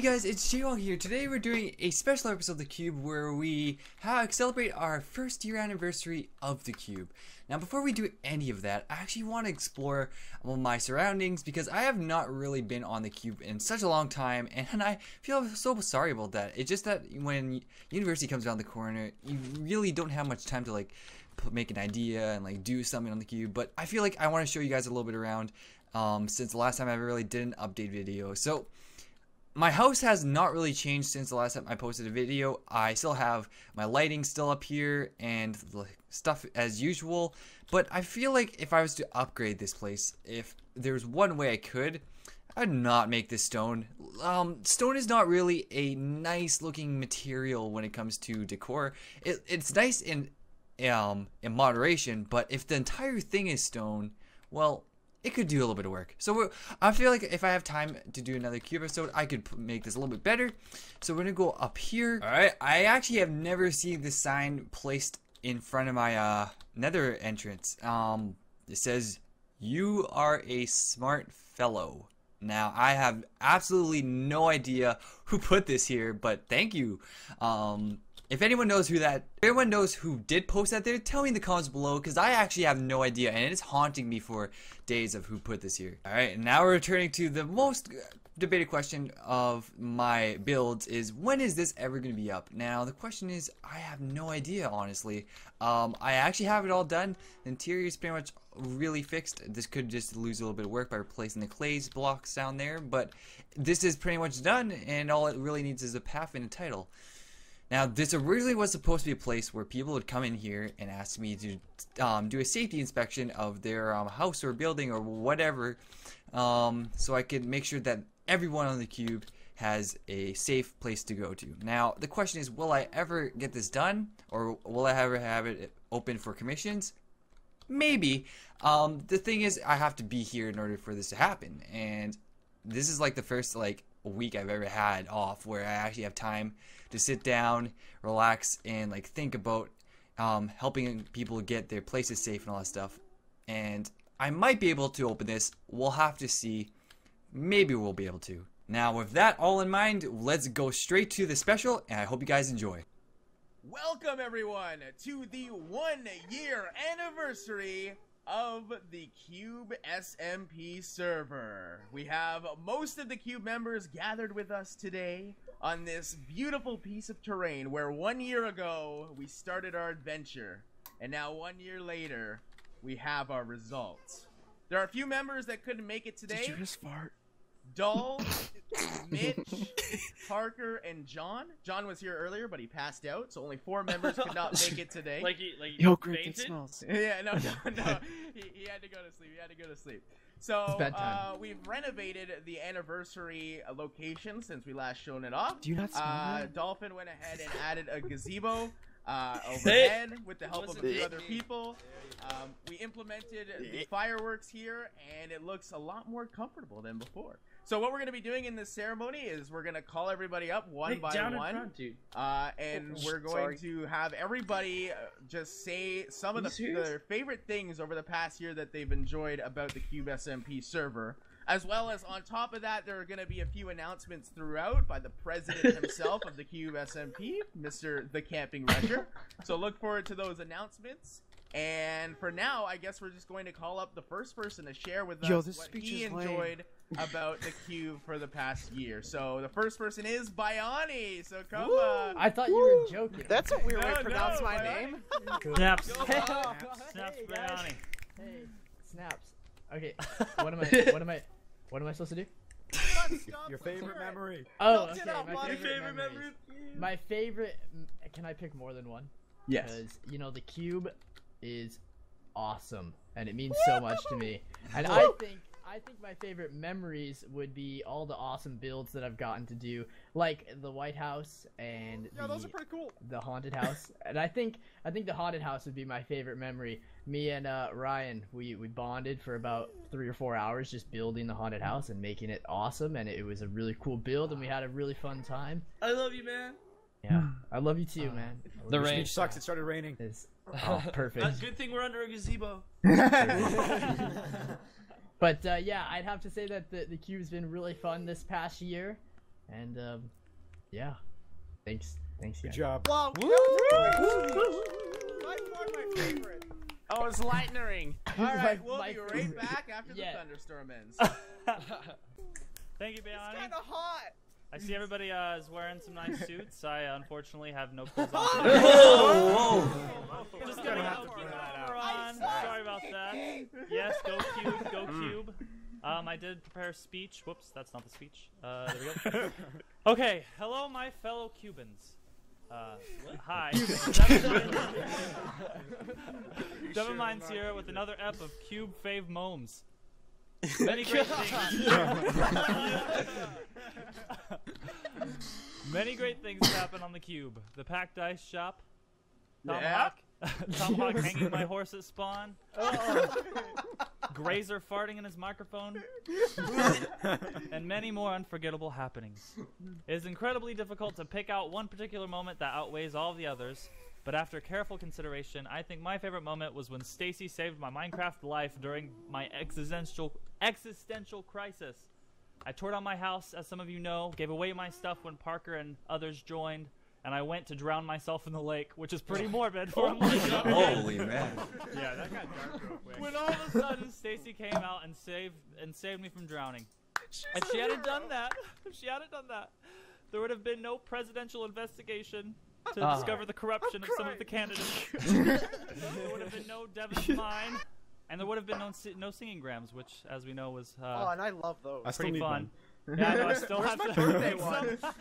Hey guys, it's JWong here. Today we're doing a special episode of the Cube where we celebrate our first year anniversary of the Cube. Now before we do any of that, I actually want to explore my surroundings because I have not really been on the Cube in such a long time, and I feel so sorry about that. It's just that when university comes around the corner, you really don't have much time to make an idea and do something on the Cube, but I feel like I want to show you guys a little bit around since the last time I really did an update video. So my house has not really changed since the last time I posted a video. I still have my lighting still up here and the stuff as usual, but I feel like if I was to upgrade this place, if there's one way I could, I'd not make this stone. Stone is not really a nice looking material when it comes to decor. It's nice in moderation, but if the entire thing is stone, well, it could do a little bit of work. So I feel like if I have time to do another Cube episode, I could make this a little bit better. So we're gonna go up here. Alright, I actually have never seen this sign placed in front of my nether entrance. It says, "You are a smart fellow." Now, I have absolutely no idea who put this here, but thank you. If anyone knows who did post that there, tell me in the comments below, because I actually have no idea, and it's haunting me for days of who put this here. Alright, and now we're returning to the most debated question of my builds is, when is this ever going to be up? Now, the question is, I have no idea, honestly. I actually have it all done. The interior is pretty much really fixed. This could just lose a little bit of work by replacing the clays blocks down there, but this is pretty much done, and all it really needs is a path and a title. Now, this originally was supposed to be a place where people would come in here and ask me to do a safety inspection of their house or building or whatever, so I could make sure that everyone on the Cube has a safe place to go to. Now, the question is, will I ever get this done, or will I ever have it open for commissions? Maybe. The thing is, I have to be here in order for this to happen, and this is like the first week I've ever had off where I actually have time to sit down, relax, and think about helping people get their places safe and all that stuff. And I might be able to open this. We'll have to see. Maybe we'll be able to. Now, with that all in mind, let's go straight to the special, and I hope you guys enjoy. Welcome everyone to the 1-year anniversary of the Cube SMP server. We have most of the Cube members gathered with us today on this beautiful piece of terrain where 1 year ago we started our adventure, and now 1 year later we have our results. There are a few members that couldn't make it today. Did you just fart? Dull, Mitch, Parker, and John. John was here earlier, but he passed out, so only 4 members could not make it today. Yo, great, it smells. Yeah, no. He had to go to sleep. So, we've renovated the anniversary location since we last shown it off. Do you not smell that? Dolphin went ahead and added a gazebo overhead with the help of a few other people. We implemented the fireworks here, and it looks a lot more comfortable than before. So what we're going to be doing in this ceremony is we're going to call everybody up one by one, and we're going to have everybody just say some of their favorite things over the past year that they've enjoyed about the Cube SMP server. As well as on top of that, there are going to be a few announcements throughout by the president himself of the Cube SMP, Mr. The Camping Retcher. So look forward to those announcements. And for now, I guess we're just going to call up the first person to share with us what he enjoyed about the Cube for the past year. So the first person is Bayani. So come on. I thought you were joking. That's a weird way to pronounce my name. Snaps. Snaps Bayani. Hey, snaps. Okay, what am I supposed to do? Your favorite memory. Oh, okay. My favorite memory. My favorite. Can I pick more than one? Yes. Because the Cube is awesome, and it means so much to me. And I think my favorite memories would be all the awesome builds that I've gotten to do, like the White House and those are pretty cool. The haunted house. And I think the haunted house would be my favorite memory. Me and Ryan, we bonded for about 3 or 4 hours just building the haunted house and making it awesome, and it was a really cool build, and we had a really fun time. I love you, man. Yeah, I love you too, man. The rain sucks. It started raining. Perfect. Good thing we're under a gazebo. But yeah, I'd have to say that the Cube's been really fun this past year. And yeah, thanks Good guys. job. Wow. By far my favorite. Oh, it's lightning. All right, we'll my be right favorite. back after the Yeah. thunderstorm ends. Thank you, It's Bayani. kind of hot. I see everybody is wearing some nice suits. I unfortunately have no clothes on. Just gonna have to keep that on. Sorry about that. Yes, go Cube, go Cube. I did prepare a speech. Whoops, that's not the speech. There we go. Okay, hello, my fellow Cubans. Hi. Devin Mines here with another ep of Cube Fave Momes. Many great things. Many great things happen on the Cube. The packed ice shop. Tomahawk. Tomahawk hanging my horse at spawn. Grazer farting in his microphone. And many more unforgettable happenings. It is incredibly difficult to pick out one particular moment that outweighs all the others. But after careful consideration, I think my favorite moment was when Stacy saved my Minecraft life during my existential crisis. I tore down my house, as some of you know, gave away my stuff when Parker and others joined, and I went to drown myself in the lake, which is pretty morbid for a Minecraft. Holy man. Yeah, that got dark real quick. When all of a sudden Stacy came out and saved me from drowning. If she hadn't done that, there would have been no presidential investigation to discover the corruption of some of the candidates. There would have been no Devin's mine, and there would have been no singing grams, which, as we know, was Oh, and I love those. I still pretty need fun. one. Yeah, I know, I still Where's have my to birthday make one? some.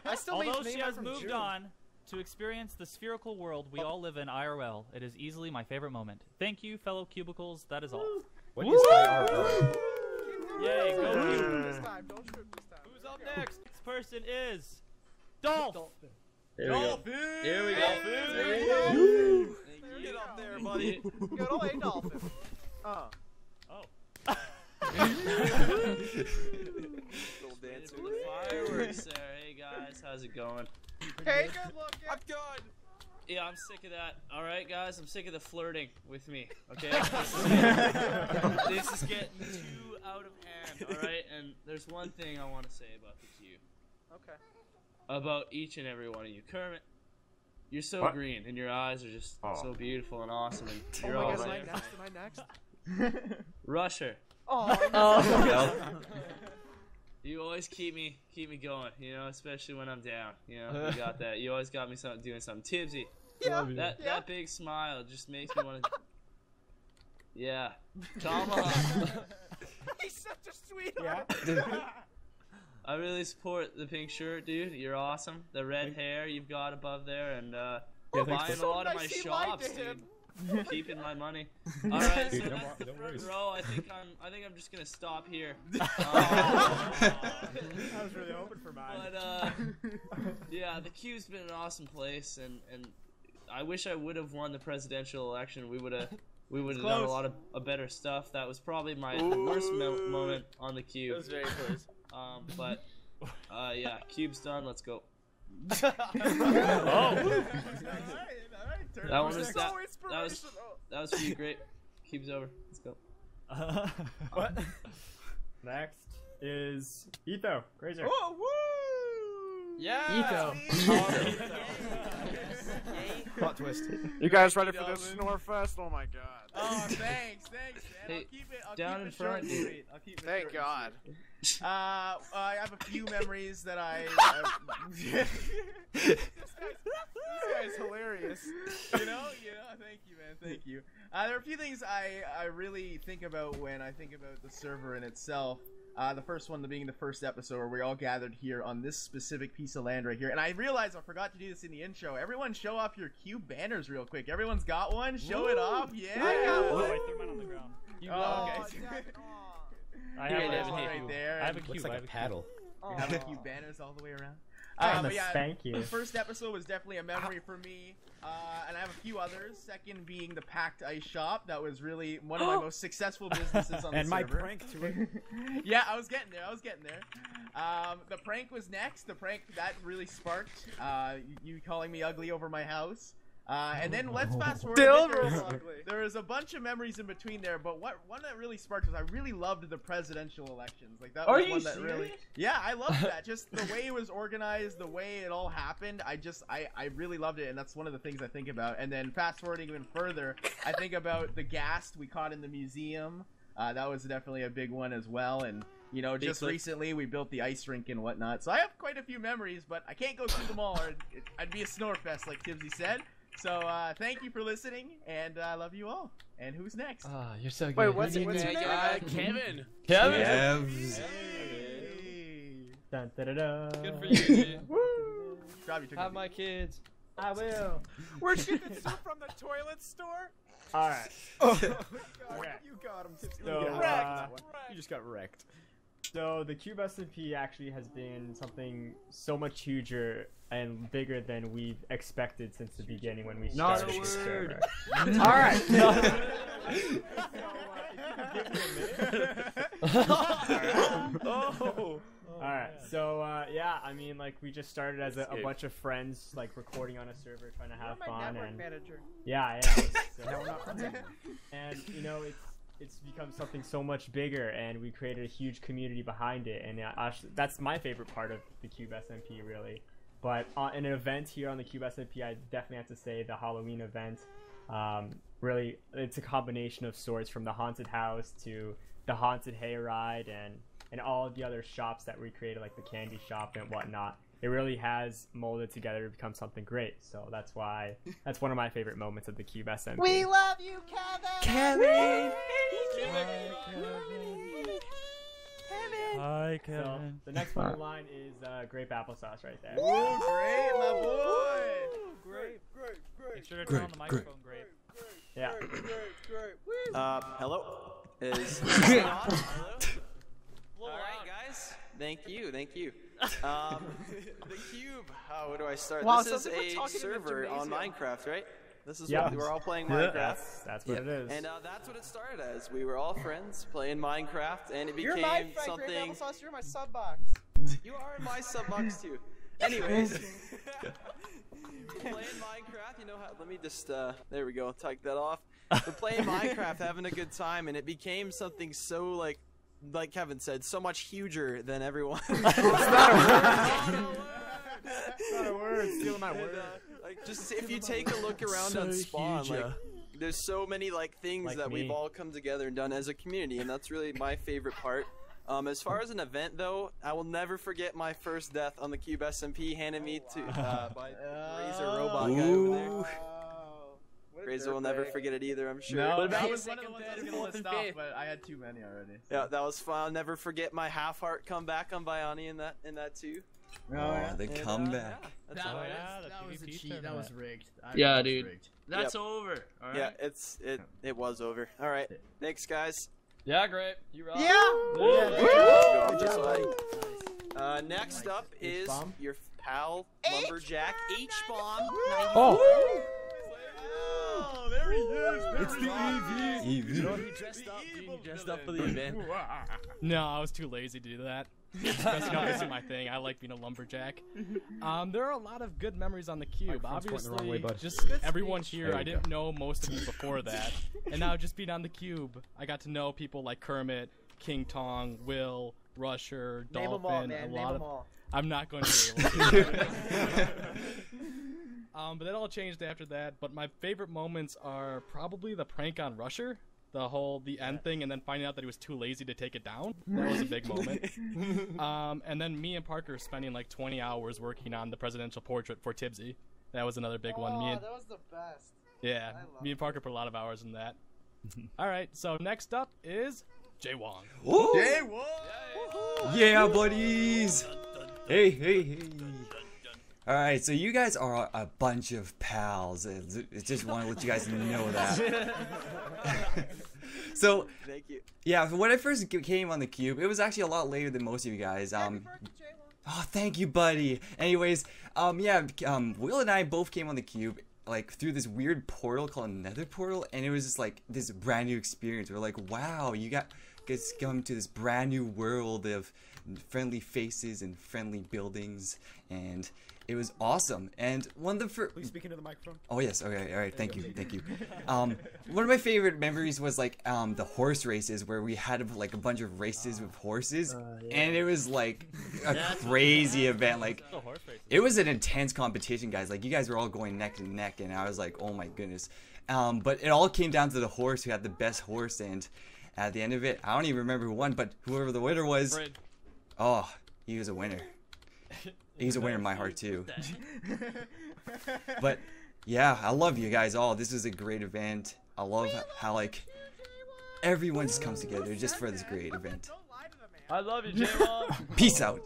I still need Although she Neymar has from moved June. on to experience the spherical world we all live in IRL, it is easily my favorite moment. Thank you, fellow cubicles. That is all. What is IRL? Yay, go Don't Cube. shoot this time. Don't shoot this time. Who's up next? Next person is Dolph. There we go. Here we go. Get up there, buddy. Good old A Dolphin. Oh. Little dance for the fireworks there. Hey guys, how's it going? Hey, good looking. I'm good. Yeah, I'm sick of that. All right, guys, I'm sick of the flirting with me. Okay, this is getting too out of hand. All right, and there's one thing I want to say about the Cube. Okay. About each and every one of you, Kermit. You're so green, and your eyes are just so beautiful and awesome. And Oh you're my all God, am I there. next? Am I next? Rusher. Oh, You always keep me going, you know, especially when I'm down. You know, you got that. You always got me doing something. Tibbsy, yeah. that big smile just makes me want to. Yeah, Tomahawk. He's such a sweetheart. I really support the pink shirt, dude. You're awesome. The red hair you've got above there, and buying a lot of my shops, dude. Keeping my money. All right, so Don't worry. bro, I think I'm just gonna stop here. I was really hoping for mine. But yeah, the Cube's been an awesome place, and I wish I would have won the presidential election. We would have done a lot of better stuff. That was probably my worst moment on the Cube. It was very close. But yeah, Cube's done. Let's go. That one was that was pretty great. Cube's over. Let's go. What? Next is Etho. Grazer. Oh, woo! Etho. Plot twist. You guys ready for this snore fest? Oh my God. Oh, thanks, man. Hey, I'll down keep in it short front, and dude. sweet. I'll keep it Thank short and God. sweet. I have a few memories that This guy's hilarious. you know, thank you, man, thank you. There are a few things I really think about when I think about the server in itself. The first one being the first episode where we all gathered here on this specific piece of land right here. And I realized I forgot to do this in the intro. Everyone show off your Cube banners real quick. Everyone's got one? Show it off. Yeah. I got Oh, one. I threw mine on the ground. Oh, okay. I Here have it is a right there. I have a cube. Looks like I a have a paddle. You have a few banners all the way around. I'm But a yeah, spank you. the first episode was definitely a memory for me, and I have a few others. Second being the packed ice shop. That was really one of my most successful businesses on the And my server. prank to it. Yeah, I was getting there. The prank was next. The prank that really sparked you calling me ugly over my house. And then let's fast forward. Still There was a bunch of memories in between there, but one that really sparked was I really loved the presidential elections. Like that was one that really. Yeah, I loved that. Just the way it was organized, the way it all happened. I really loved it, and that's one of the things I think about. And then fast forwarding even further, I think about the ghast we caught in the museum. That was definitely a big one as well, and. You know, just recently we built the ice rink and whatnot. So I have quite a few memories, but I can't go through them all, or I'd be a snore fest, like Tibbsy said. So thank you for listening, and I love you all. And who's next? Oh, you're so good. Wait, what's your name? Kevin. Kevs. Dun, da, da, da. Good for you, man. Have my kids. I will. Where'd you get the stuff from? The toilet store? Alright. Okay. You got him. So, You just got wrecked. So the Cube SMP actually has been something so much huger and bigger than we've expected since the beginning when we started the server. Alright. Alright, so yeah, I mean, like, we just started as a bunch of friends, like, recording on a server, trying to have fun, and manager. yeah, and you know, it's become something so much bigger, and we created a huge community behind it, and actually, that's my favorite part of the Cube SMP, really. But in an event here on the Cube SMP, I definitely have to say the Halloween event. Really, it's a combination of sorts, from the haunted house to the haunted hayride and all of the other shops that we created, like the candy shop and whatnot. It really has molded together to become something great. So that's why that's one of my favorite moments of the Cube SMP. We love you, Kevin. Kevin. Hi, So Kevin. the next one in line is grape applesauce right there. Ooh, great, my boy. Great. Make sure to turn on the microphone, great. Yeah. Hello. Is All right, guys. Thank you. The Cube. Where do I start? Wow, this so is we're a talking in a server on gymnasium. Minecraft, right? This is Yeah. what we're all playing Minecraft. That's what it is. And that's what it started as. We were all friends playing Minecraft, and it You're became my friend, something. Grape Applesauce. You're my sub box. You are in my sub box too. Anyways, we're playing Minecraft. You know how? Let me just. There we go. Take that off. We're playing Minecraft, having a good time, and it became something so like Kevin said, so much huger than everyone. It's not a word. Stealing my word. Like, just if you take a look around on Spawn, like, there's so many like things Like that me. we've all come together and done as a community, and that's really my favorite part. As far as an event though, I will never forget my first death on the Cube SMP, handed me to by Razor Robot guy over there. Razor will never forget it either, I'm sure. No, What about that your was one of the ones I was second, gonna third, list fourth, off, and but I had too many already. Yeah, that was fun. I'll never forget my half heart comeback on Bioni in that too. Oh, the And, comeback. Yeah, that's That all was, it is. the that was a PvP cheat. That tournament. was rigged. Yeah, That was dude. rigged. That's over. All right. Yeah, it was over. All right, thanks guys. Yeah, great. You rock. Go this way. Next up is H-bomb? your pal Lumberjack H-bomb. Oh. Oh, there he is. It's the EV. Evie. He dressed up for the event. No, I was too lazy to do that. That's not really my thing. I like being a lumberjack. There are a lot of good memories on the Cube. Microphone's pointing the wrong way, Obviously, bud. just everyone here, There I you didn't know most of you before that. And now just being on the Cube, I got to know people like Kermit, King Tong, Will, Rusher, Name them Dolphin, all, man. a Name lot them of... all. I'm not going to be able to. But that all changed after that. But my favorite moments are probably the prank on Rusher. The end thing, and then finding out that he was too lazy to take it down. That was a big moment. And then me and Parker spending like 20 hours working on the presidential portrait for Tibbsy. That was another big one. That was the best. Yeah, I love me and Parker put a lot of hours in that. All right, so next up is JWong. Hey, what? Yeah, buddies. Hey. All right, so you guys are a bunch of pals. I just want to let you guys know that. So, Thank you. yeah, when I first came on the Cube, it was actually a lot later than most of you guys. Oh, thank you, buddy. Anyways, Will and I both came on the Cube like through this weird portal called Nether Portal, and it was just like this brand new experience. We're like, wow, you guys come to this brand new world of friendly faces and friendly buildings, and it was awesome. And one of the first. Please speak into the microphone. Oh yes, okay, all right, thank you. One of my favorite memories was like the horse races, where we had like a bunch of races with horses, and it was like a crazy event. Like it was an intense competition, guys. Like you guys were all going neck to neck, and I was like, oh my goodness. But it all came down to the horse who had the best horse, and at the end of it, I don't even remember who won, but whoever the winner was, oh, he was a winner. He's a winner in my heart too. But yeah, I love you guys all. This was a great event. I love how like everyone just comes together just for this great event. I love you, JWong. Peace out.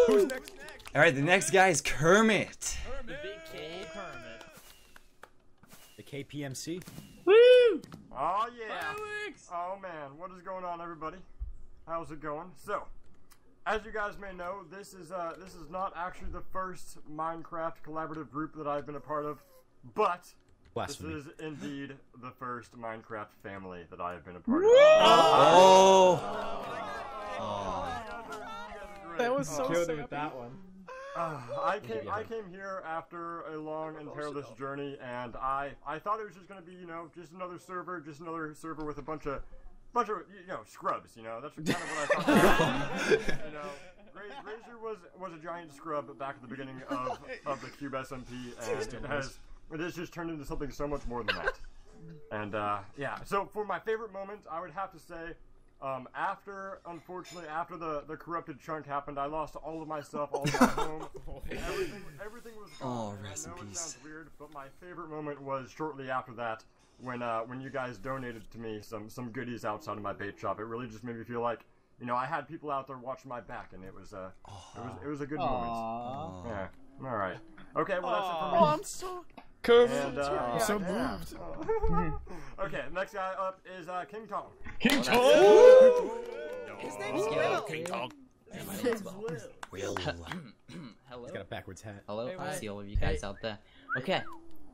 Who's next? All right, the next guy is Kermit. The big K Kermit. The KPMC. Oh yeah. Oh man, what is going on, everybody? How's it going? So, as you guys may know, this is not actually the first Minecraft collaborative group that I've been a part of, but Blasphemy. this is indeed the first Minecraft family that I have been a part of. That was so killed it with that one. I came here after a long and perilous journey, and I thought it was just gonna be, you know, just another server with a bunch of scrubs, you know. That's kind of what I thought. You know, Grazer was a giant scrub back at the beginning of the Cube SMP, and it has just turned into something so much more than that. And yeah, so for my favorite moment, I would have to say, unfortunately, after the corrupted chunk happened, I lost all of my stuff, all of my home. Everything was gone. Rest in I know it peace. sounds weird, but my favorite moment was shortly after that, when you guys donated to me some goodies outside of my bait shop. It really just made me feel like, you know, I had people out there watching my back, and it was a good moment. Yeah. All right. Okay. Well, that's it for me. Oh, I'm so And, I'm so moved. okay, next guy up is King Kong. His name's Will. King Kong. Will. Hello. He's got a backwards hat. Hello. Hey, I Will. see all of you guys out there. Okay.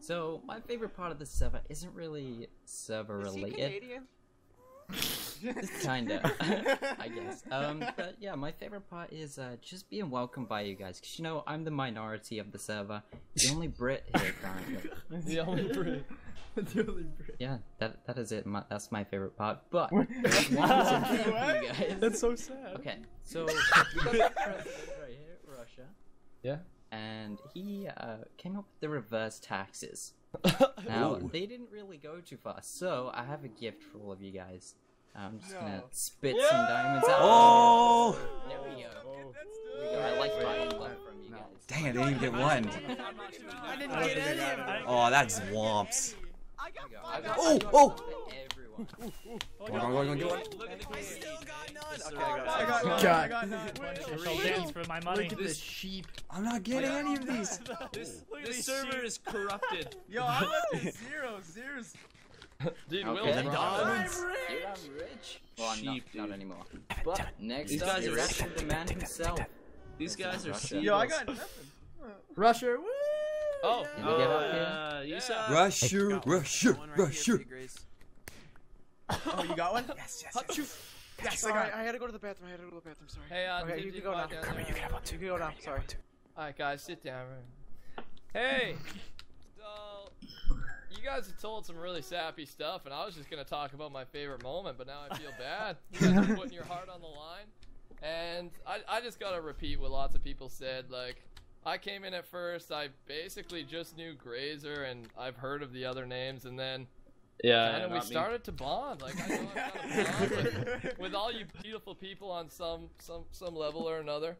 So my favorite part of the server isn't really server Is he related. Canadian? Kinda, I guess. But yeah, my favorite part is just being welcomed by you guys. Cause you know I'm the minority of the server, the only Brit here currently. The only Brit. The only Brit. Yeah, that is it. That's my favorite part. But there's one thing for you guys. That's so sad. Okay, so we got the president right here, Russia. Yeah. And he came up with the reverse taxes. Now, they didn't really go too far, so I have a gift for all of you guys. I'm just gonna spit some diamonds out. Oh! There we go. We got a like button from you guys. Dang, I didn't even get one. I didn't get any of them. Oh, that's swamps. I got I five. got Oh, for oh! everyone. Go. I still got none. Okay, Oh, I got no. none. God. I got none. I'll dance for my money. Look at this sheep. I'm not getting any of these. This server is corrupted. Yo, I'm up to zeros. Dude, Okay. Will's I'm dominant. Dude, I'm rich. Well, I'm Sheep, not dude. anymore. But next These up guys is are actually the man himself. These guys are Russia. sheep. Yo, I got nothing. Russia, woo! Oh, Can we get up here? you saw. Russia. Oh, you got one? Yes. Yes, I had to go to the bathroom. Sorry. Hey, Okay, dude, you can go now. Kermit, You can go now. Sorry. Alright, guys, sit down. Hey! So, you guys have told some really sappy stuff, and I was just gonna talk about my favorite moment, but now I feel bad. You guys are putting your heart on the line. And I just gotta repeat what lots of people said. Like, I came in at first, I basically just knew Grazer, and I've heard of the other names, and then Yeah, we started to bond. Like, I know I've kind of bond with all you beautiful people on some level or another.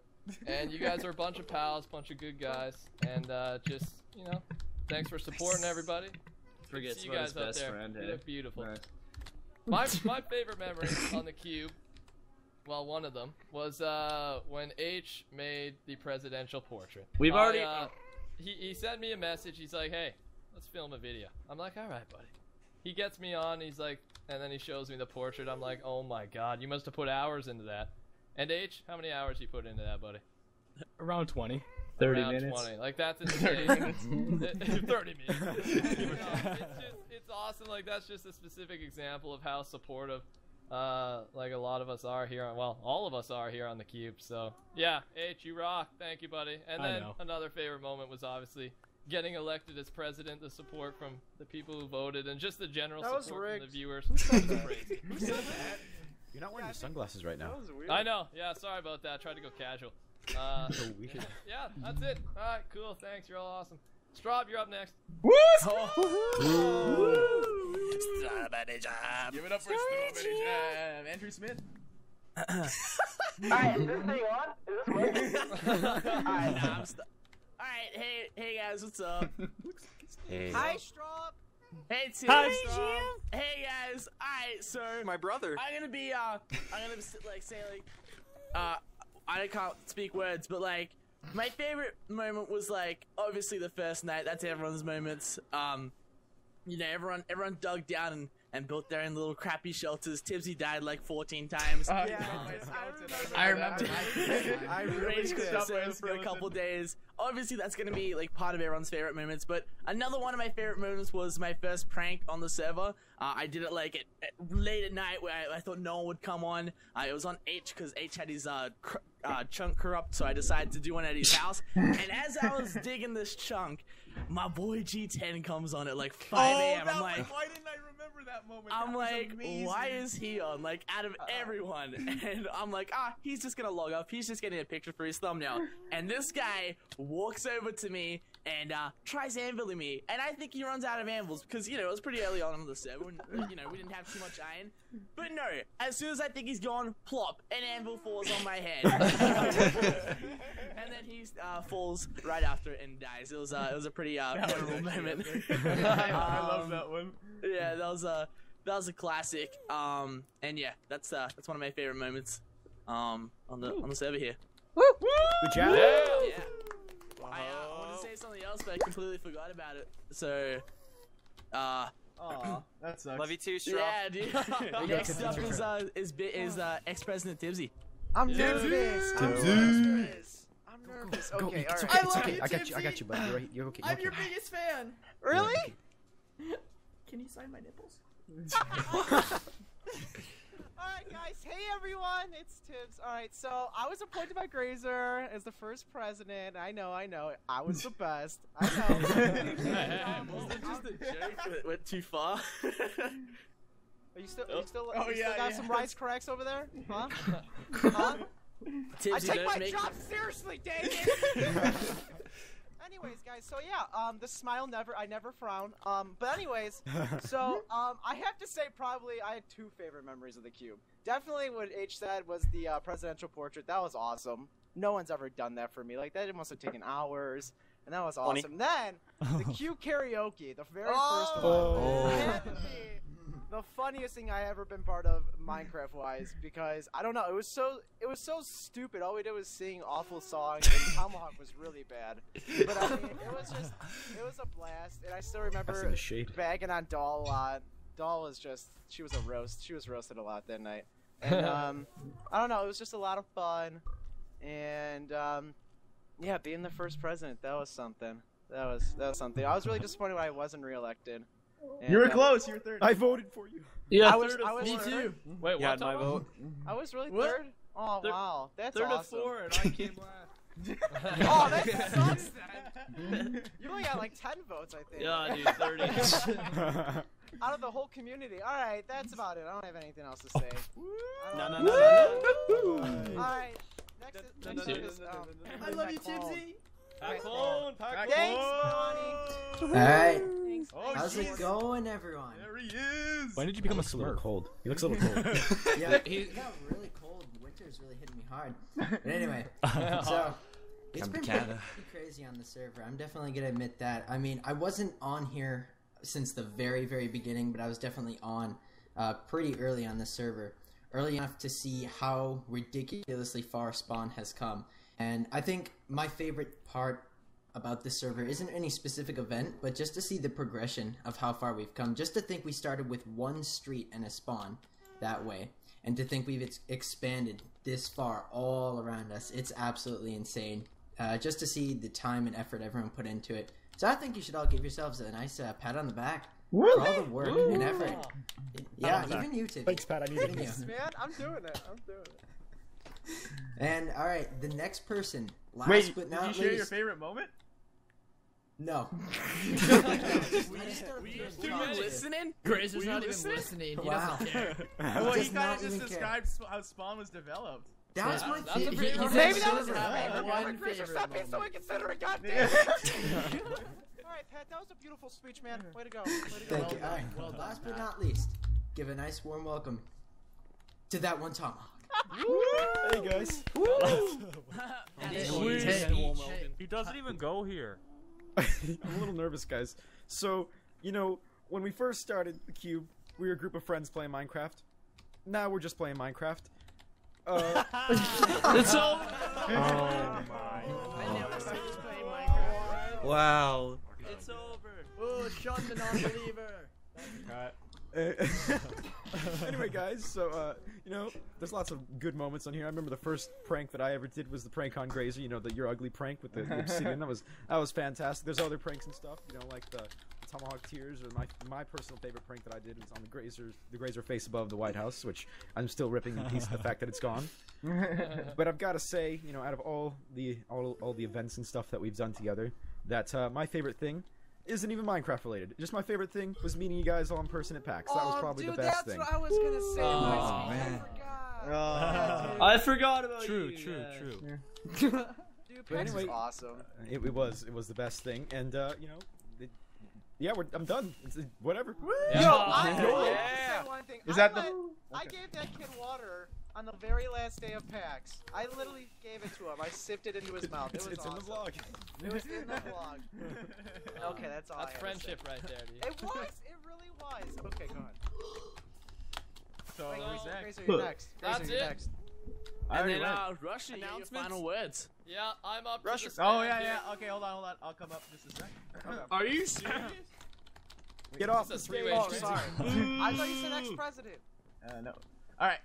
And you guys are a bunch of pals, bunch of good guys, and just, you know, thanks for supporting everybody. Forgets See you about his guys out best there. friend. You Hey. look beautiful. Nice. My favorite memory on the Cube, well, one of them, was when H made the presidential portrait. We've already. He sent me a message. He's like, hey, let's film a video. I'm like, all right, buddy. He gets me on. He's like, and then he shows me the portrait. I'm like, oh my god, you must have put hours into that. And H, how many hours you put into that, buddy? Around 20. 30 Around minutes. 20. Like, that's insane. 30 minutes. You know, it's awesome. Like, that's just a specific example of how supportive like a lot of us are here. Well, all of us are here on the Cube. So yeah, H, you rock. Thank you, buddy. And then another favorite moment was obviously getting elected as president. The support from the people who voted, and just the general support from the viewers. Who said that? You're not wearing your sunglasses right now. That was weird. I know. Yeah, sorry about that. Tried to go casual. Weird. Yeah, that's it. All right, cool. Thanks. You're all awesome. Straub, you're up next. Woo! Strawberry Jam. Give it up for Strawberry Jam. Andrew Smith. Alright, is this thing on? Is this working? Alright, hey guys, what's up? Hey. Hi, Straub. Hey, Tim. Hi, Straub. Hey guys. Alright, so my brother. I'm gonna be like say like I can't speak words, but like my favorite moment was like obviously the first night. That's everyone's moments. You know, everyone dug down and built their own little crappy shelters. Tipsy died like 14 times. I remember. I raged for a couple days. Obviously, that's gonna be like part of everyone's favorite moments. But another one of my favorite moments was my first prank on the server. I did it like late at night where I thought no one would come on. It was on H because H had his chunk corrupt, so I decided to do one at his house. And as I was digging this chunk, my boy G10 comes on at like 5 a.m. I'm like, why didn't I remember that moment? I'm like, why is he on? Like, out of everyone. And I'm like, he's just gonna log off. He's just getting a picture for his thumbnail. And this guy walks over to me and tries anviling me. And I think he runs out of anvils because, you know, it was pretty early on the server. And, you know, we didn't have too much iron. But no, as soon as I think he's gone, plop, an anvil falls on my head. And then he falls right after it and dies. It was a pretty memorable moment. I love that one. Yeah, that was a classic. And yeah, that's one of my favorite moments. On the server here. Woo! Good job. Yeah. I wanted to say something else, but I completely forgot about it. So, Aw, that sucks. Love you too, Straub. yeah, dude. Next up is ex-president Tibsy. I'm nervous. I'm nervous. Okay, all right. I love you, Tibsy. I got you, buddy. You're okay. I'm your biggest fan. Really? Can you sign my nipples? Alright guys, hey everyone, it's Tibbs. Alright, so I was appointed by Grazer as the first president. I know, I was the best. I know. Was that just a joke that went too far? Are you still got some rice cracks over there? Huh? Huh? Tibbs, I take my job seriously, dang it! Anyways, guys, so yeah, the smile I never frown. But anyways, so, I have to say probably I had two favorite memories of the Cube. Definitely what H said was the presidential portrait. That was awesome. No one's ever done that for me. Like, that must have taken hours, and that was awesome. Then, the Cube karaoke, the very first one. Had to be the funniest thing I ever been part of Minecraft-wise, because I don't know, it was so stupid. All we did was sing awful songs, and Tomahawk was really bad. But I mean, it was a blast, and I still remember bagging on Doll a lot. Doll was she was a roast. She was roasted a lot that night, and I don't know, it was just a lot of fun, and yeah, being the first president, that was something. That was something. I was really disappointed when I wasn't reelected. And, you were close. You were third. I voted for you. Yeah, I was me too. Wait, you had my vote. I was really third. Oh wow, that's third awesome. of 4, and I came last. Oh, that sucks then. You only got like 10 votes, I think. Yeah, dude, 30. Out of the whole community. All right, that's about it. I don't have anything else to say. No. Alright, next is I love you, Tipsy. Pac-Hole. Thanks, Bonnie. Alright. Oh, How's it going, everyone? There he is. When did you become a little cold? He looks a little cold. Yeah, it got really cold. Winter's really hitting me hard. But anyway, so it's been pretty crazy on the server. I'm definitely gonna admit that. I mean, I wasn't on here since the very, very beginning, but I was definitely on pretty early on the server. Early enough to see how ridiculously far Spawn has come. And I think my favorite part about this server isn't any specific event, but just to see the progression of how far we've come. Just to think we started with one street and a spawn that way, and to think we've expanded this far all around us, it's absolutely insane. Just to see the time and effort everyone put into it. So I think you should all give yourselves a nice pat on the back. for all the work and effort. Yeah, even you, Tippy. Thanks, Pat. I needed you. Man, I'm doing it. I'm doing it. And all right, the next person. Last Wait, but not did you least. share your favorite moment? No. Were you listening? Grazer's not even listening. He Wow. doesn't care. Well, he does not kind of just even care. described how Spawn was developed. That's my That's a favorite. favorite. moment. Maybe that was Sure. his favorite One moment. Grazer, favorite stop being so moment. inconsiderate, goddamn. All right, Pat, that was a beautiful speech, man. Way to go. Way to go. Thank you. All right. Well, last but not least, give a nice warm welcome to that one tomahawk. Hey guys. He doesn't even go here. I'm a little nervous, guys. So, you know, when we first started the Cube, we were a group of friends playing Minecraft. Now we're just playing Minecraft. It's over. Oh my. Wow. It's over. Oh, Sean the non-believer. Cut. Anyway, guys, so, you know, there's lots of good moments on here. I remember the first prank that I ever did was the prank on Grazer, you know, the You're Ugly prank with the obsidian. That was fantastic. There's other pranks and stuff, you know, like the Tomahawk Tears, or my personal favorite prank that I did was on the Grazer face above the White House, which I'm still ripping in peace the fact that it's gone. But I've got to say, you know, out of all the events and stuff that we've done together, that my favorite thing isn't even Minecraft related. Just my favorite thing was meeting you guys all in person at PAX. That was probably the best thing. That's what I was gonna say. Oh, man. I forgot about True, you. true, yeah. true. Dude, But PAX anyway, is awesome. it was the best thing, and you know, yeah, I'm done. It's, whatever. Yo, I Yeah. want to say one thing. Is that the- I gave that kid water on the very last day of PAX. I literally gave it to him. I sipped it into his mouth. It was It's awesome. in the vlog. It was in the vlog. Okay, that's all I That's had to friendship say. right there, dude. It was. It really was. Okay, go ahead. So, Wait, who's next? Grazer, you're next. That's Grazer, you're it. next. And then, Alright, Russia, your Announcements? final words. Yeah, I'm up Russia- to the Oh, stand yeah, here. yeah. Okay, hold on. I'll come up just a second. Are you serious? Get off the It's a stage. three-way Oh, street. sorry. I thought you said ex-president. No. All right.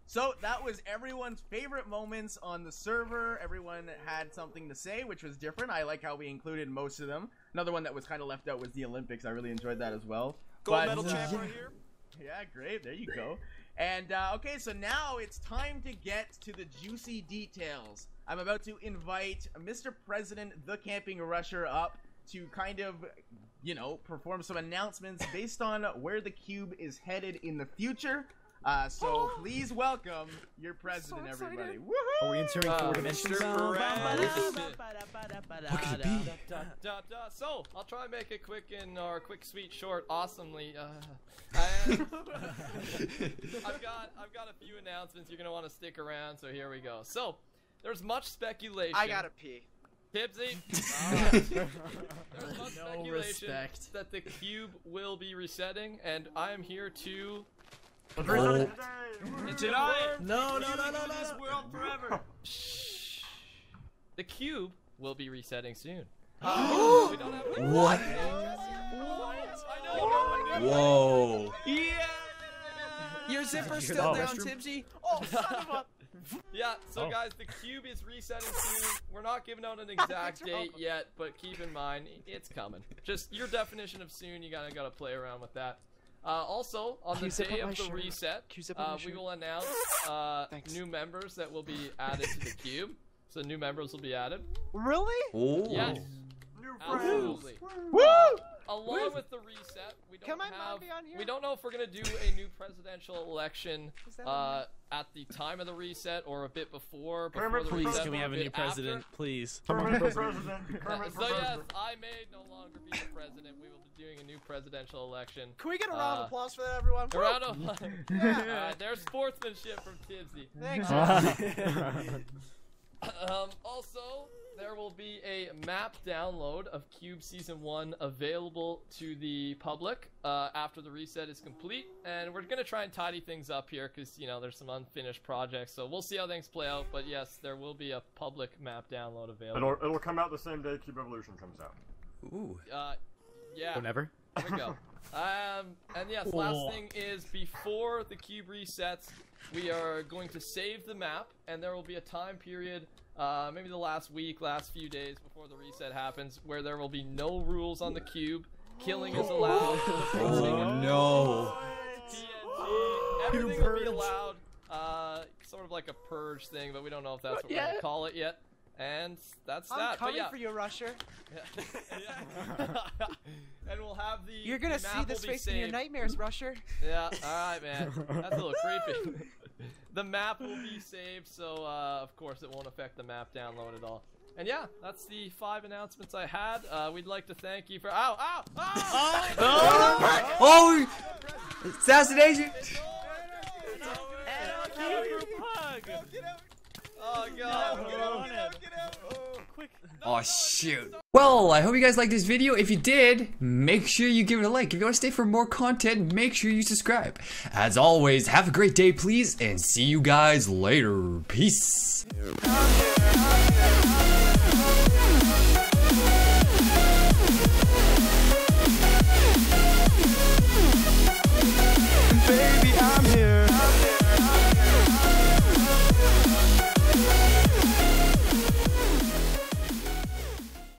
So that was everyone's favorite moments on the server. Everyone had something to say, which was different. I like how we included most of them. Another one that was kind of left out was the Olympics. I really enjoyed that as well. Gold medal champ right here. Yeah, great. There you go. And, okay, so now it's time to get to the juicy details. I'm about to invite Mr. President, the Camping Rusher, up to kind of, you know, perform some announcements based on where the Cube is headed in the future. So please welcome your president, everybody. Woohoo! Are we entering four dimensions? What could it be? So, I'll try and make it quick quick, sweet, short, awesomely. And I've got a few announcements. You're gonna want to stick around, so here we go. So, there's much speculation. I gotta pee. Tipsy. There's much speculation respect. that the Cube will be resetting, and I am here to. Tonight. No. This world forever. Shh. The Cube will be resetting soon. What? We don't have What? I know. Whoa. Yeah. Your zipper's hear still that down, restroom? Tibsy. Oh, son of a... Yeah, so Oh. guys, the Cube is resetting soon. We're not giving out an exact date yet, but keep in mind, it's coming. Just your definition of soon, you gotta play around with that. Also, on the zip day up my of the shirt? reset, Can you zip up my we shirt? will announce Thanks. new members that will be added to the Cube. So new members will be added. Really? Oh. Yes, absolutely. Woo! Along with the reset, we don't Can my mom have. be on here? We don't know if we're gonna do a new presidential election Is that on at the time of the reset or a bit before the Please, reset. can we or have a bit new president, after. please? Permanent president. Permanent So yes, president. I may no longer be the president. We will be doing a new presidential election. Can we get a round of applause for that, everyone? A round of applause. There's sportsmanship from Tibbsy. Thanks. Also, there will be a map download of Cube Season 1 available to the public after the reset is complete. And we're going to try and tidy things up here because, you know, there's some unfinished projects. So we'll see how things play out. But yes, there will be a public map download available. It'll come out the same day Cube Evolution comes out. Ooh. Yeah. Whenever. There we go. And yes, last thing is before the Cube resets, we are going to save the map, and there will be a time period, maybe the last week, last few days before the reset happens, where there will be no rules on the Cube, Killing is allowed. Oh no. TNT. Everything will be allowed. Sort of like a purge thing, but we don't know if that's what we're gonna call it yet. And that's I'm that. coming but yeah. for you, Rusher. And we'll have the. You're gonna see this face in your nightmares, Rusher. Yeah. All right, man. That's a little creepy. The map will be saved, so of course it won't affect the map download at all. And yeah, that's the 5 announcements I had. We'd like to thank you for. Ow! Ow! Ow! Oh! Assassination! Oh god! Oh shoot. Well, I hope you guys liked this video. If you did, make sure you give it a like. If you want to stay for more content, make sure you subscribe. As always, have a great day, please, and see you guys later. Peace.